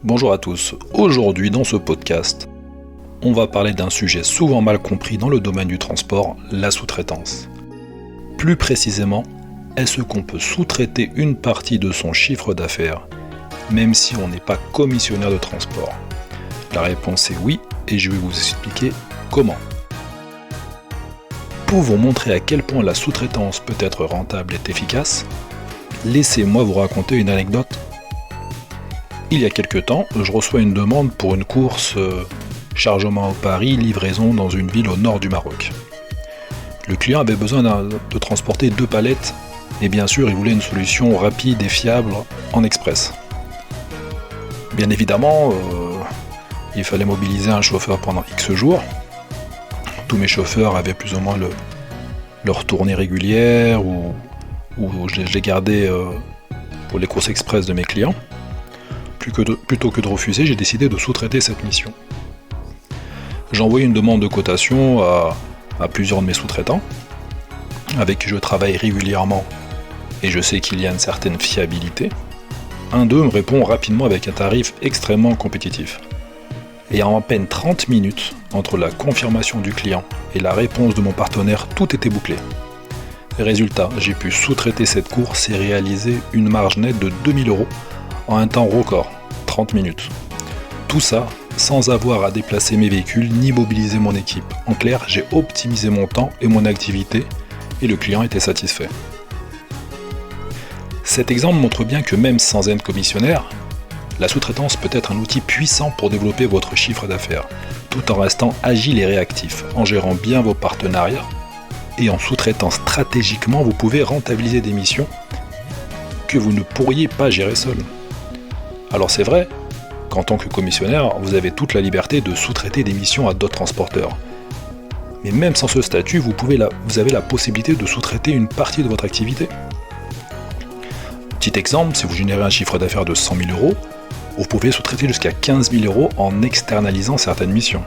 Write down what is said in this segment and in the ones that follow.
Bonjour à tous, aujourd'hui dans ce podcast, on va parler d'un sujet souvent mal compris dans le domaine du transport, la sous-traitance. Plus précisément, est-ce qu'on peut sous-traiter une partie de son chiffre d'affaires, même si on n'est pas commissionnaire de transport? La réponse est oui, et je vais vous expliquer comment. Pour vous montrer à quel point la sous-traitance peut être rentable et efficace, laissez-moi vous raconter une anecdote. Il y a quelques temps, je reçois une demande pour une course chargement au Paris, livraison dans une ville au nord du Maroc. Le client avait besoin de transporter 2 palettes et bien sûr il voulait une solution rapide et fiable en express. Bien évidemment, il fallait mobiliser un chauffeur pendant X jours. Tous mes chauffeurs avaient plus ou moins leur tournée régulière ou je les gardais pour les courses express de mes clients. Plutôt que de refuser, j'ai décidé de sous-traiter cette mission. J'ai envoyé une demande de cotation à plusieurs de mes sous-traitants, avec qui je travaille régulièrement et je sais qu'il y a une certaine fiabilité. Un d'eux me répond rapidement avec un tarif extrêmement compétitif. Et en à peine 30 minutes, entre la confirmation du client et la réponse de mon partenaire, tout était bouclé. Résultat, j'ai pu sous-traiter cette course et réaliser une marge nette de 2000 € en un temps record, 30 minutes. Tout ça sans avoir à déplacer mes véhicules ni mobiliser mon équipe. En clair, j'ai optimisé mon temps et mon activité et le client était satisfait. Cet exemple montre bien que même sans être commissionnaire, la sous-traitance peut être un outil puissant pour développer votre chiffre d'affaires, tout en restant agile et réactif, en gérant bien vos partenariats et en sous-traitant stratégiquement, vous pouvez rentabiliser des missions que vous ne pourriez pas gérer seul. Alors c'est vrai qu'en tant que commissionnaire, vous avez toute la liberté de sous-traiter des missions à d'autres transporteurs. Mais même sans ce statut, vous avez la possibilité de sous-traiter une partie de votre activité. Petit exemple, si vous générez un chiffre d'affaires de 100 000 €, vous pouvez sous-traiter jusqu'à 15 000 € en externalisant certaines missions.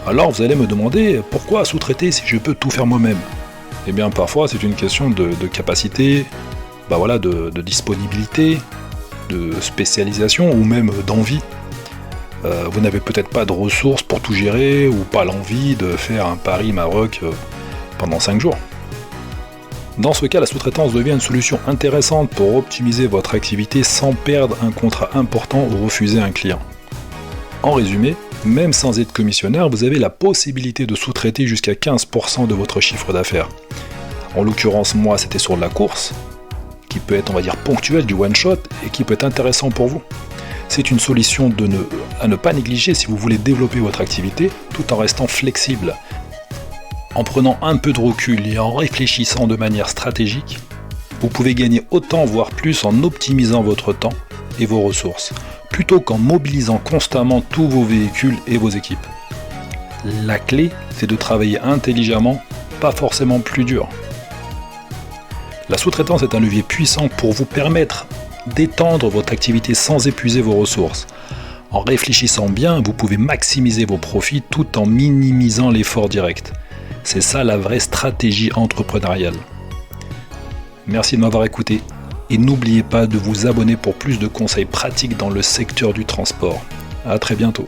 Alors vous allez me demander, pourquoi sous-traiter si je peux tout faire moi-même? Eh bien parfois c'est une question de capacité, de disponibilité, de spécialisation ou même d'envie. Vous n'avez peut-être pas de ressources pour tout gérer ou pas l'envie de faire un Paris-Maroc pendant 5 jours. Dans ce cas, la sous-traitance devient une solution intéressante pour optimiser votre activité sans perdre un contrat important ou refuser un client. En résumé, même sans être commissionnaire, vous avez la possibilité de sous-traiter jusqu'à 15% de votre chiffre d'affaires. En l'occurrence, moi, c'était sur la course, qui peut être, ponctuel, du one-shot, et qui peut être intéressant pour vous. C'est une solution à ne pas négliger si vous voulez développer votre activité, tout en restant flexible. En prenant un peu de recul et en réfléchissant de manière stratégique, vous pouvez gagner autant, voire plus, en optimisant votre temps et vos ressources, plutôt qu'en mobilisant constamment tous vos véhicules et vos équipes. La clé, c'est de travailler intelligemment, pas forcément plus dur. La sous-traitance est un levier puissant pour vous permettre d'étendre votre activité sans épuiser vos ressources. En réfléchissant bien, vous pouvez maximiser vos profits tout en minimisant l'effort direct. C'est ça la vraie stratégie entrepreneuriale. Merci de m'avoir écouté et n'oubliez pas de vous abonner pour plus de conseils pratiques dans le secteur du transport. À très bientôt.